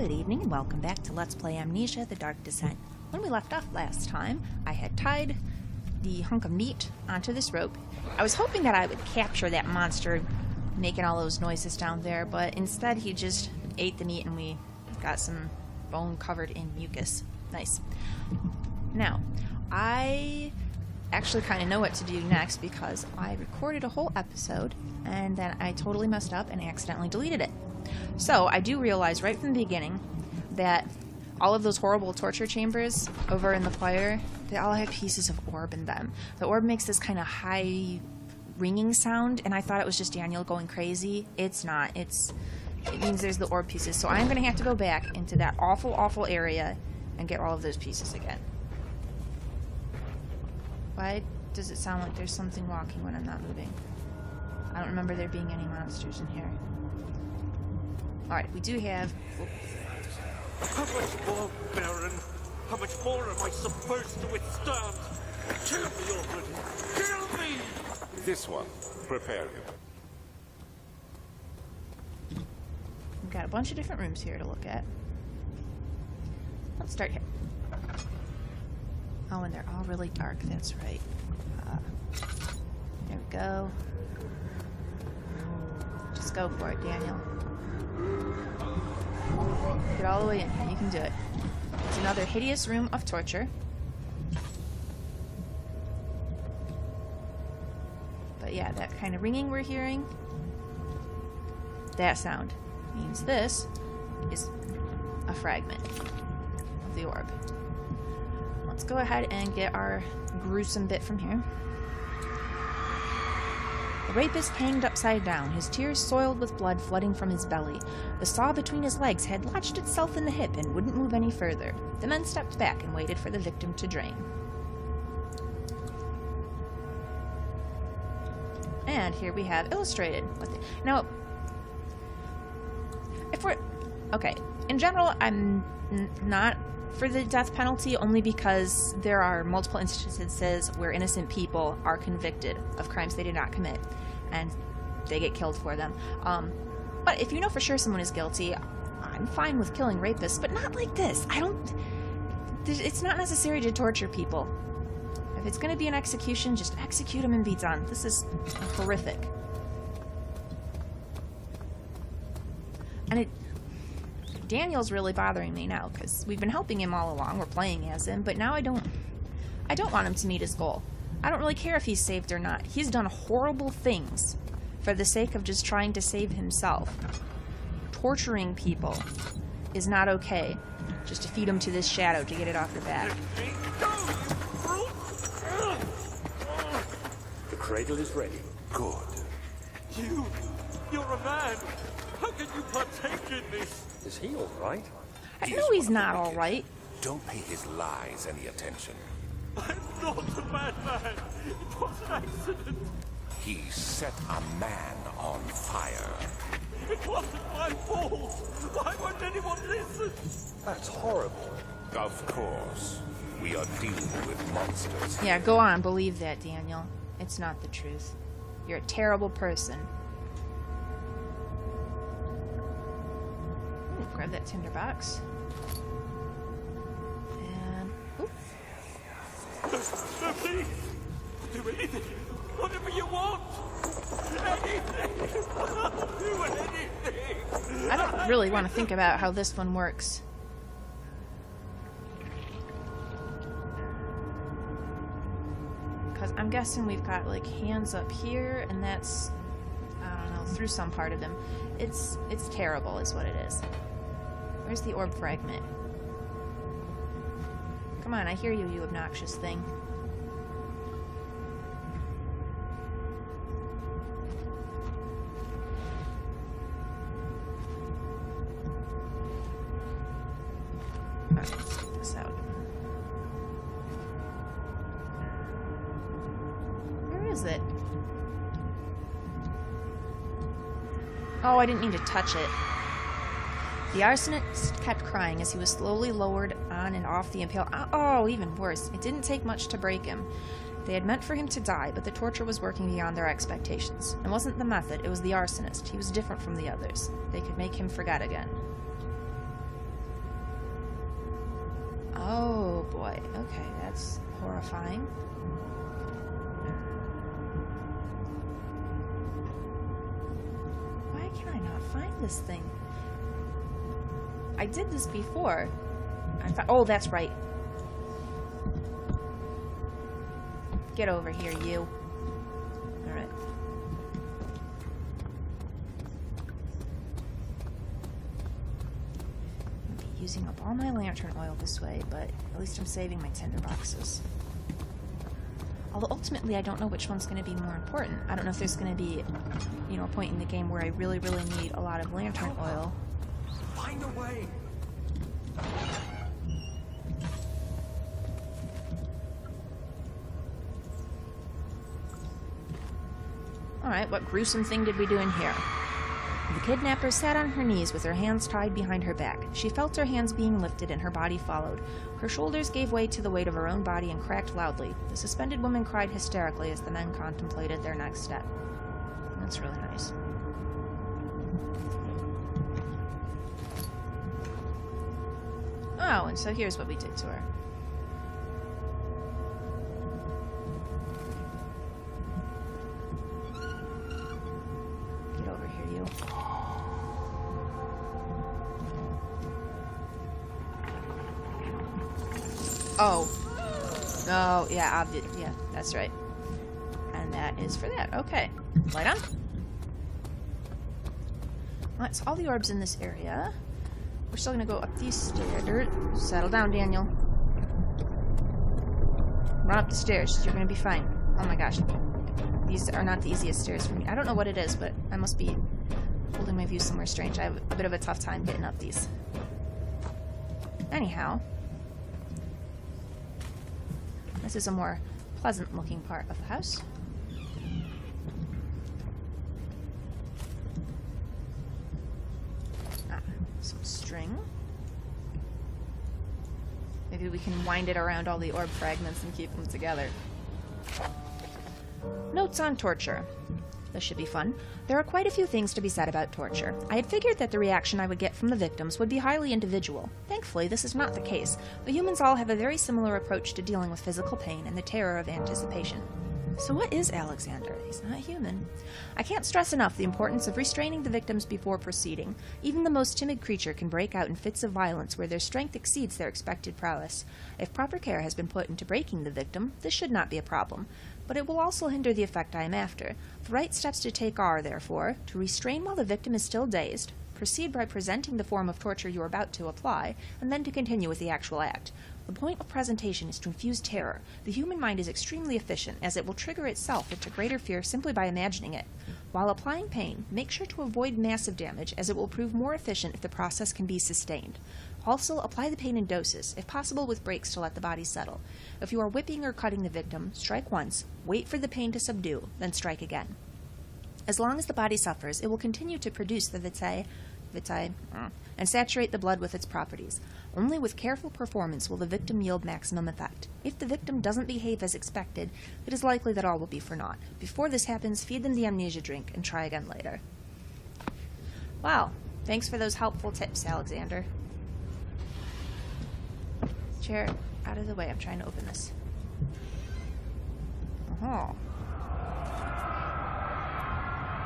Good evening and welcome back to Let's Play Amnesia, The Dark Descent. When we left off last time, I had tied the hunk of meat onto this rope. I was hoping that I would capture that monster making all those noises down there, but instead he just ate the meat and we got some bone covered in mucus. Nice. Now, I actually kind of know what to do next because I recorded a whole episode and then I totally messed up and accidentally deleted it. So I do realize right from the beginning that all of those horrible torture chambers over in the fire, they all have pieces of orb in them. The orb makes this kind of high ringing sound, and I thought it was just Daniel going crazy. It's not. It means there's the orb pieces. So I'm going to have to go back into that awful, awful area and get all of those pieces again. Why does it sound like there's something walking when I'm not moving? I don't remember there being any monsters in here. Alright, we do have... How much more, Baron? How much more am I supposed to withstand? Kill me already! Kill me! This one. Prepare him. We've got a bunch of different rooms here to look at. Let's start here. Oh, and they're all really dark, that's right. There we go. Just go for it, Daniel. Get all the way in here. You can do it. It's another hideous room of torture. But yeah, that kind of ringing we're hearing, that sound means this is a fragment of the orb. Let's go ahead and get our gruesome bit from here. The rapist hanged upside down, his tears soiled with blood flooding from his belly. The saw between his legs had lodged itself in the hip and wouldn't move any further. The men stepped back and waited for the victim to drain. And here we have illustrated. Now, if we're... Okay, in general, I'm not for the death penalty only because there are multiple instances where innocent people are convicted of crimes they did not commit and they get killed for them. But if you know for sure someone is guilty, I'm fine with killing rapists, but not like this. It's not necessary to torture people. If it's going to be an execution, just execute them and be done. This is horrific. And Daniel's really bothering me now because we've been helping him all along. We're playing as him, but now I don't want him to meet his goal. I don't really care if he's saved or not. He's done horrible things for the sake of just trying to save himself. Torturing people is not okay. Just to feed him to this shadow to get it off your back. The cradle is ready. Good. You're a man. How can you partake in this? Is he all right? I know he's not all right. Don't pay his lies any attention. I'm not a madman. It was an accident. He set a man on fire. It wasn't my fault. Why won't anyone listen? That's horrible. Of course. We are dealing with monsters. Yeah, go on. Believe that, Daniel. It's not the truth. You're a terrible person. Ooh, grab that tinderbox. And... Ooh. No, please. Do anything. Whatever you want. Anything. I'll do anything. I don't really want to think about how this one works. Because I'm guessing we've got, like, hands up here, and that's, I don't know, through some part of him. It's terrible, is what it is. Where's the orb fragment? Come on, I hear you, you obnoxious thing. Alright, let's get this out. Where is it? Oh, I didn't mean to touch it. The arsonist kept crying as he was slowly lowered on and off the impale. Oh, even worse. It didn't take much to break him. They had meant for him to die, but the torture was working beyond their expectations. It wasn't the method, it was the arsonist. He was different from the others. They could make him forget again. Oh boy. Okay, that's horrifying. Why can I not find this thing? I did this before. Oh, that's right. Get over here, you. Alright. I'll be using up all my lantern oil this way, but at least I'm saving my tinder boxes. Although ultimately I don't know which one's going to be more important. I don't know if there's going to be, you know, a point in the game where I really, really need a lot of lantern oil. Find a way. Alright, what gruesome thing did we do in here? The kidnapper sat on her knees with her hands tied behind her back. She felt her hands being lifted and her body followed. Her shoulders gave way to the weight of her own body and cracked loudly. The suspended woman cried hysterically as the men contemplated their next step. That's really nice. Oh, and so here's what we did to her. Get over here, you. Oh. Oh, yeah, yeah, that's right. And that is for that. Okay. Light on. Well, that's all the orbs in this area. We're still gonna go up these stairs. Settle down, Daniel. Run up the stairs. You're gonna be fine. Oh my gosh. These are not the easiest stairs for me. I don't know what it is, but I must be holding my view somewhere strange. I have a bit of a tough time getting up these. Anyhow. This is a more pleasant looking part of the house. Some string. Maybe we can wind it around all the orb fragments and keep them together. Notes on torture. This should be fun. There are quite a few things to be said about torture. I had figured that the reaction I would get from the victims would be highly individual. Thankfully, this is not the case. The humans all have a very similar approach to dealing with physical pain and the terror of anticipation. So what is Alexander? He's not human. I can't stress enough the importance of restraining the victims before proceeding. Even the most timid creature can break out in fits of violence where their strength exceeds their expected prowess. If proper care has been put into breaking the victim, this should not be a problem. But it will also hinder the effect I am after. The right steps to take are, therefore, to restrain while the victim is still dazed, proceed by presenting the form of torture you are about to apply, and then to continue with the actual act. The point of presentation is to infuse terror. The human mind is extremely efficient, as it will trigger itself into greater fear simply by imagining it. While applying pain, make sure to avoid massive damage, as it will prove more efficient if the process can be sustained. Also, apply the pain in doses, if possible with breaks to let the body settle. If you are whipping or cutting the victim, strike once, wait for the pain to subdue, then strike again. As long as the body suffers, it will continue to produce the vitae, and saturate the blood with its properties. Only with careful performance will the victim yield maximum effect. If the victim doesn't behave as expected, it is likely that all will be for naught. Before this happens, feed them the amnesia drink and try again later. Wow, thanks for those helpful tips, Alexander. Chair, out of the way, I'm trying to open this. Oh.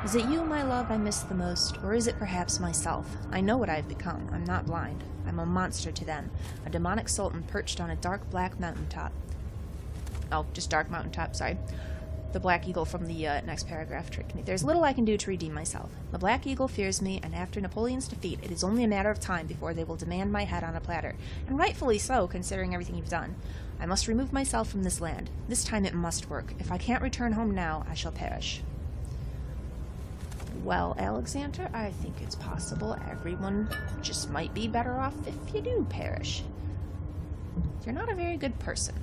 Is it you, my love, I miss the most, or is it perhaps myself? I know what I've become. I'm not blind. I'm a monster to them, a demonic sultan perched on a dark black mountaintop. Oh, just dark mountaintop, sorry. The Black Eagle from the next paragraph tricked me. There's little I can do to redeem myself. The Black Eagle fears me, and after Napoleon's defeat, it is only a matter of time before they will demand my head on a platter. And rightfully so, considering everything you've done. I must remove myself from this land. This time it must work. If I can't return home now, I shall perish. Well, Alexander, I think it's possible everyone just might be better off if you do perish. You're not a very good person.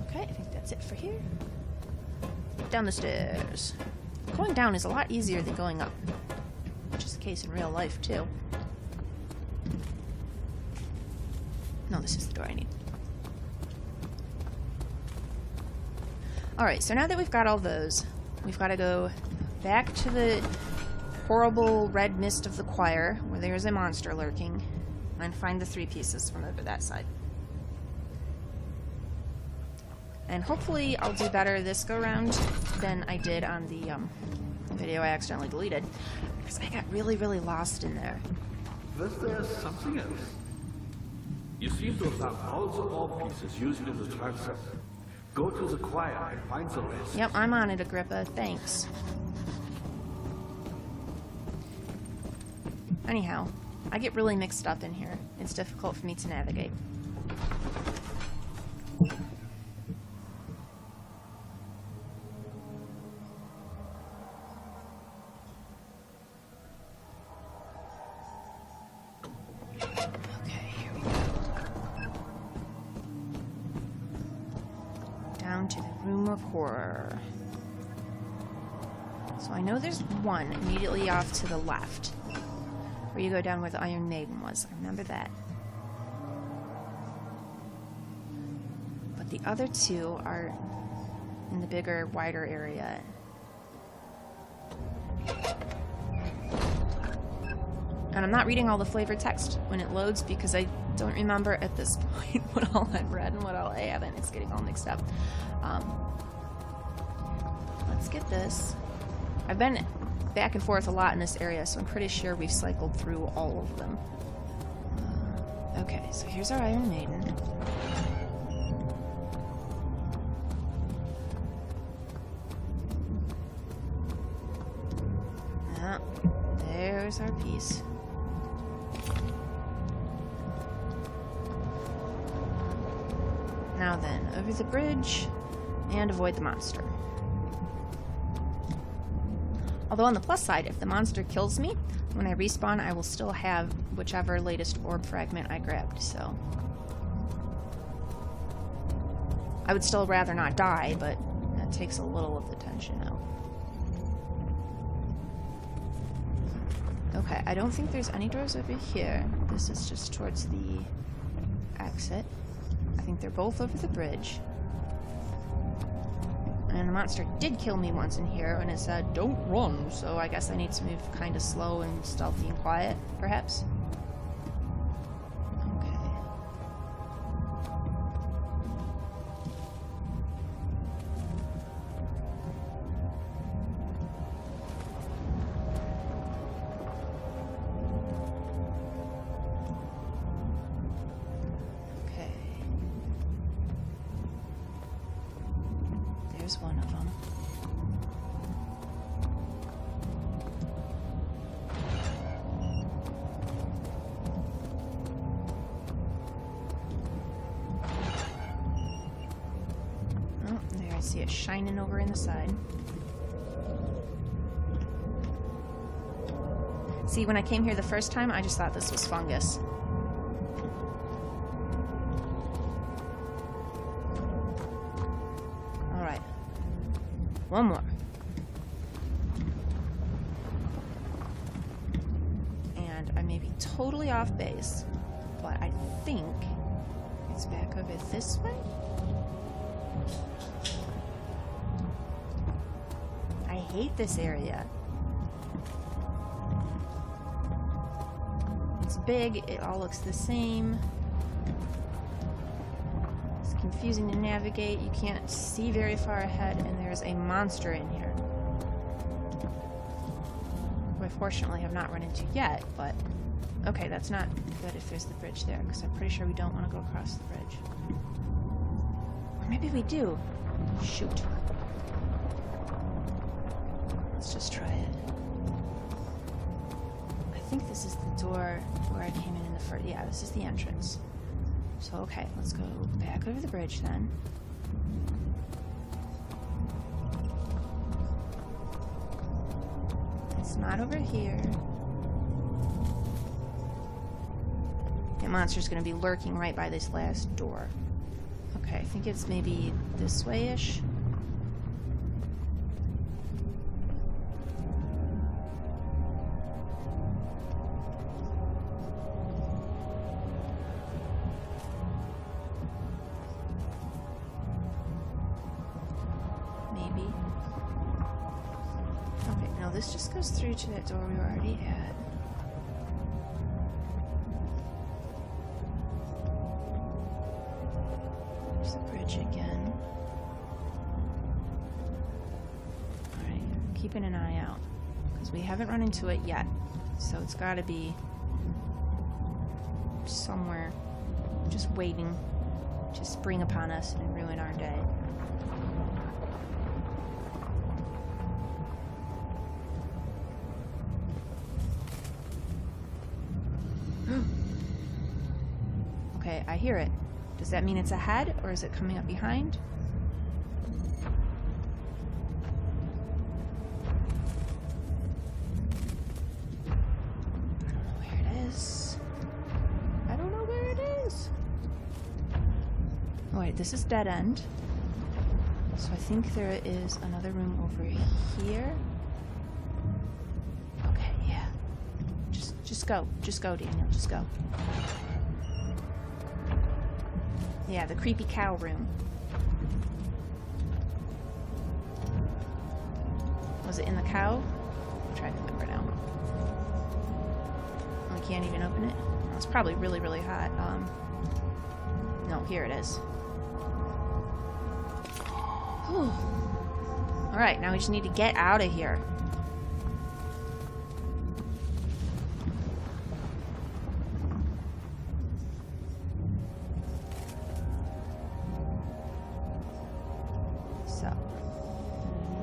Okay, I think that's it for here. Down the stairs. Going down is a lot easier than going up, which is the case in real life, too. No, this is the door I need. Alright, so now that we've got all those, we've got to go back to the horrible red mist of the choir, where there is a monster lurking, and find the 3 pieces from over that side. And hopefully I'll do better this go-round than I did on the video I accidentally deleted, because I got really, really lost in there. Was there something else? You seem to have found all the orb pieces used in the transfer. Go to the choir and find the rest. Yep, I'm on it, Agrippa. Thanks. Anyhow, I get really mixed up in here. It's difficult for me to navigate. To the Room of Horror. So I know there's one immediately off to the left, where you go down where the Iron Maiden was. I remember that. But the other 2 are in the bigger, wider area. And I'm not reading all the flavored text when it loads because I don't remember at this point what all I've read and what all I haven't. It's getting all mixed up. Let's get this. I've been back and forth a lot in this area, so I'm pretty sure we've cycled through all of them. Okay, so here's our Iron Maiden. Ah, there's our piece. Now then, over the bridge, and avoid the monster. Although on the plus side, if the monster kills me, when I respawn, I will still have whichever latest orb fragment I grabbed, so... I would still rather not die, but that takes a little of the tension out. Okay, I don't think there's any doors over here. This is just towards the exit. I think they're both over the bridge. And the monster did kill me once in here, and it said, "Don't run," so I guess I need to move kind of slow and stealthy and quiet, perhaps? Okay. Okay. There's one of them. Oh, there, I see it shining over in the side. See, when I came here the first time, I just thought this was fungus. Alright. One more. And I may be totally off base, but I think it's back over this way? I hate this area. It's big, it all looks the same. It's confusing to navigate, you can't see very far ahead, and there's a monster in here. Who I fortunately have not run into yet, but... Okay, that's not good if there's the bridge there, because I'm pretty sure we don't want to go across the bridge. Or maybe we do. Shoot. Let's just try it. I think this is the door where I came in the first... Yeah, this is the entrance. So, okay, let's go back over the bridge then. It's not over here. The monster's gonna be lurking right by this last door. Okay, I think it's maybe this way-ish. No, this just goes through to that door we were already at. There's the bridge again. Alright, keeping an eye out. Because we haven't run into it yet. So it's gotta be somewhere just waiting to spring upon us and ruin our day. Okay, I hear it. Does that mean it's ahead, or is it coming up behind? I don't know where it is. I don't know where it is. Oh wait, this is dead end. So I think there is another room over here. Okay, yeah. Just go. Just go, Daniel. Just go. Yeah, the creepy cow room. Was it in the cow? I'm trying to remember now. We can't even open it? Oh, it's probably really, really hot. No, here it is. Whew. Alright, now we just need to get out of here.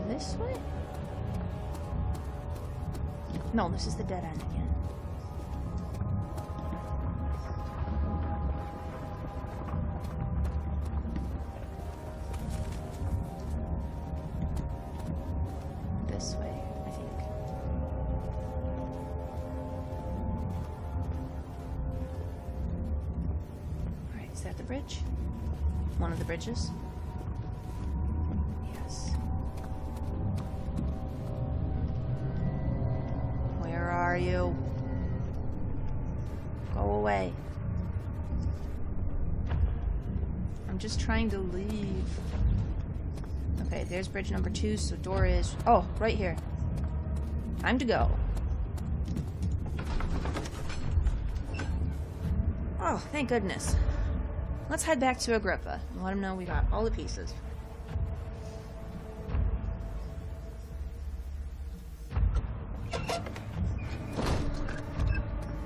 This way? No, this is the dead end again. This way, I think. Alright, is that the bridge? One of the bridges? Yes. Where are you? Go away. I'm just trying to leave. Okay, there's bridge number 2, so door is... Oh, right here. Time to go. Oh, thank goodness. Let's head back to Agrippa and let him know we got all the pieces.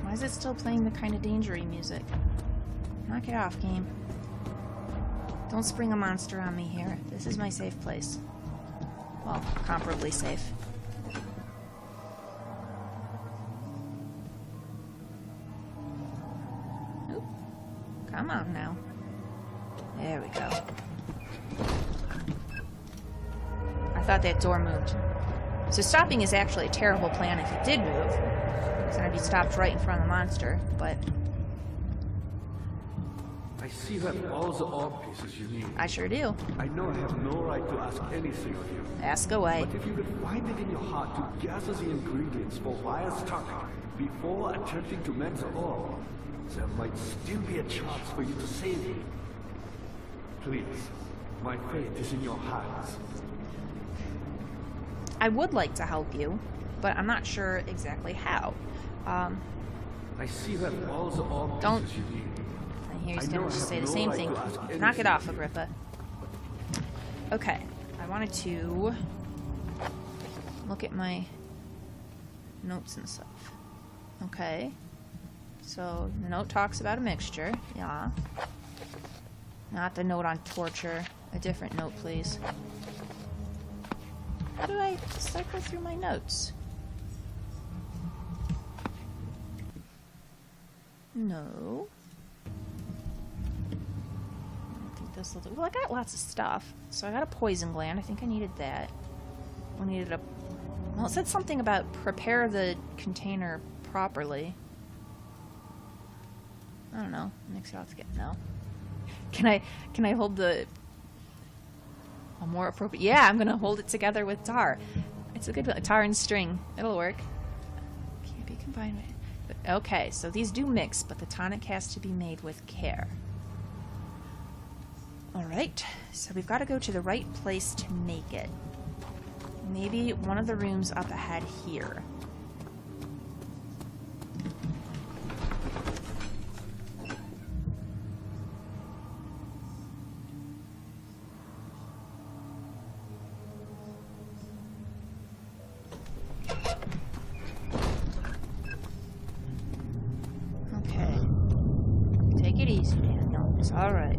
Why is it still playing the kind of dangery music? Knock it off, game. Don't spring a monster on me here. This is my safe place. Well, comparably safe. Oop. Come on now. There we go. I thought that door moved. So stopping is actually a terrible plan if it did move. Because then I'd be stopped right in front of the monster, but... I see you have all the orb pieces you need. I sure do. I know I have no right to ask anything of you. Ask away. But if you could find it in your heart to gather the ingredients for Wire's tongue before attempting to make the orb, there might still be a chance for you to save me. Please, my fate is in your hands. I would like to help you, but I'm not sure exactly how. I see you have all the orb Don't- pieces you need. And here's I going know to I just have say the no same right thing. to ask Knock anything. it off, Agrippa. Okay, I wanted to look at my notes and stuff. Okay, so the note talks about a mixture, yeah. Not the note on torture. A different note, please. How do I cycle through my notes? No. I think this will do. Well, I got lots of stuff. So I got a poison gland. I think I needed that. We needed a... Well, it said something about prepare the container properly. I don't know. Mix it all together. No. Can I hold the... A more appropriate... Yeah, I'm gonna hold it together with tar. It's a good... Tar and string. It'll work. Can't be combined with... But, okay, so these do mix, but the tonic has to be made with care. Alright, so we've got to go to the right place to make it. Maybe one of the rooms up ahead here. Okay. Take it easy, Daniel. It's alright.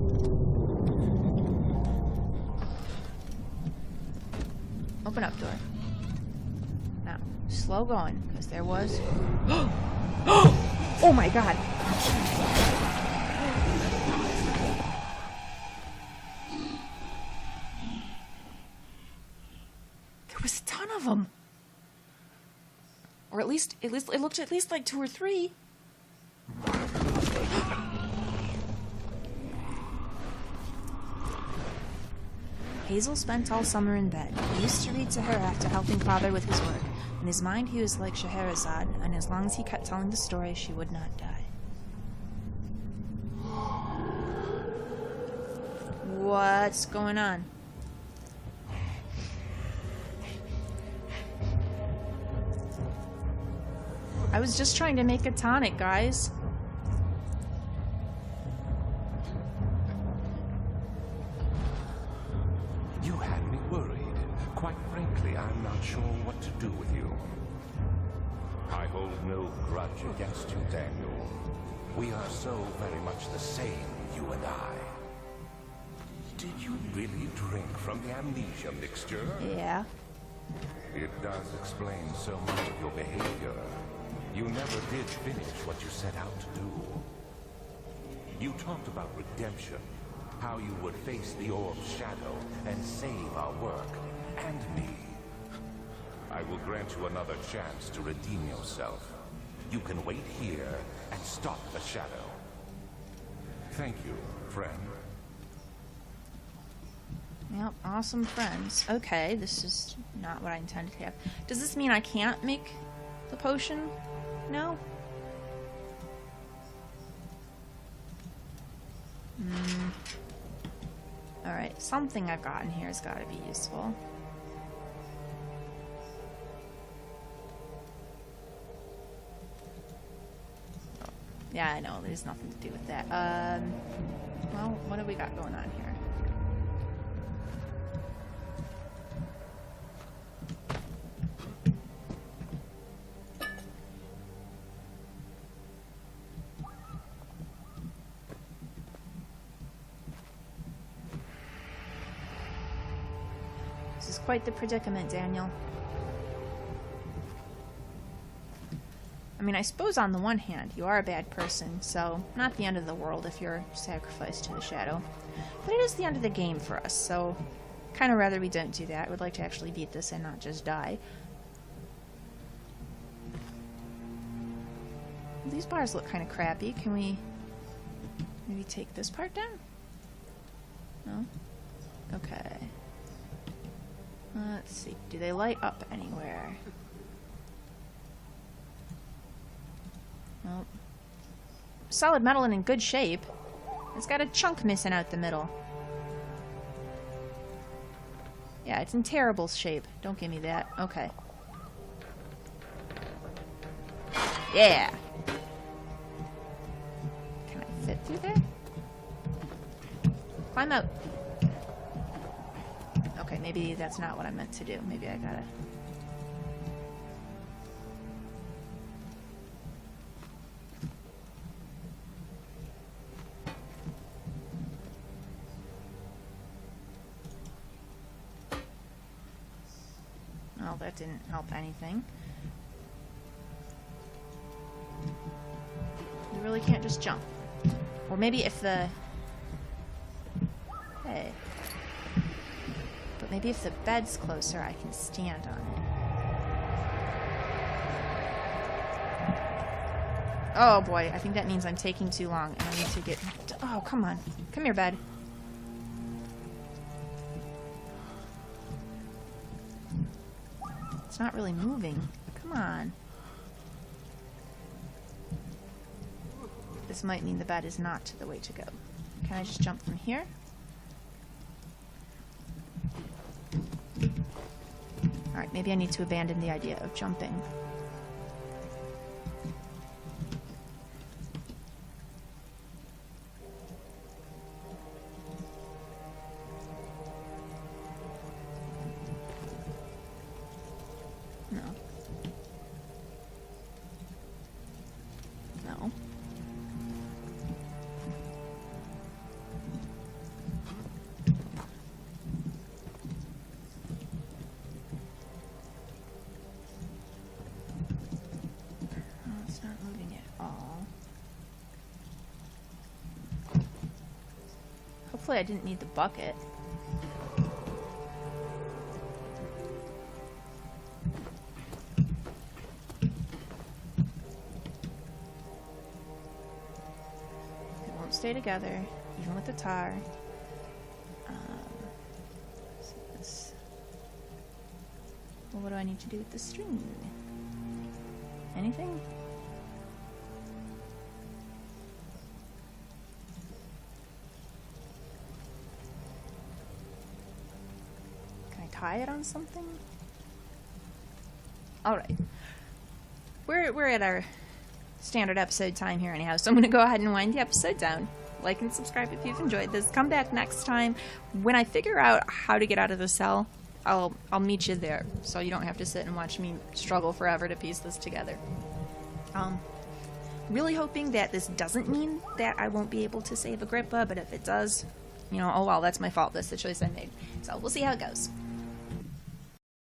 Open up, door. Now, slow going, because there was... Oh my god! There was a ton of them! Or at least it looked at least like 2 or 3. Hazel spent all summer in bed. He used to read to her after helping father with his work. In his mind, he was like Scheherazade, and as long as he kept telling the story, she would not die. What's going on? I was just trying to make a tonic, guys. You had me worried. Quite frankly, I'm not sure what to do with you. I hold no grudge against you, Daniel. We are so very much the same, you and I. Did you really drink from the amnesia mixture? Yeah. It does explain so much of your behavior. You never did finish what you set out to do. You talked about redemption, how you would face the Orb's shadow and save our work, and me. I will grant you another chance to redeem yourself. You can wait here and stop the shadow. Thank you, friend. Yep, awesome friends. Okay, this is not what I intended to have. Does this mean I can't make the potion? No? Alright, something I've gotten here has got to be useful. Yeah, I know, there's nothing to do with that. Well, what do we got going on here? This is quite the predicament, Daniel. I mean, I suppose on the one hand, you are a bad person, so not the end of the world if you're sacrificed to the shadow. But it is the end of the game for us, so kind of rather we don't do that. I would like to actually beat this and not just die. These bars look kind of crappy. Can we maybe take this part down? No? Okay. Let's see. Do they light up anywhere? Nope. Solid metal and in good shape. It's got a chunk missing out the middle. Yeah, it's in terrible shape. Don't give me that. Okay. Yeah! Can I fit through there? Climb out. Okay, maybe that's not what I meant to do. Maybe I gotta... Oh, that didn't help anything. You really can't just jump. Or maybe if the... Hey. But maybe if the bed's closer, I can stand on it. Oh boy, I think that means I'm taking too long and I need to get... Oh, come on. Come here, bed. It's not really moving. Come on. This might mean the bed is not the way to go. Can I just jump from here? Alright, Maybe I need to abandon the idea of jumping. No. No. Oh, it's not moving at all. Hopefully I didn't need the bucket. Stay together, even with the tar. So this. Well, what do I need to do with the string? Anything? Can I tie it on something? All right. We're at our standard episode time here anyhow, so I'm gonna go ahead and wind the episode down. Like and subscribe if you've enjoyed this. Come back next time when I figure out how to get out of the cell. I'll meet you there, so you don't have to sit and watch me struggle forever to piece this together. Really hoping that this doesn't mean that I won't be able to save Agrippa, but if it does, you know, oh well, that's my fault. That's the choice I made. So we'll see how it goes.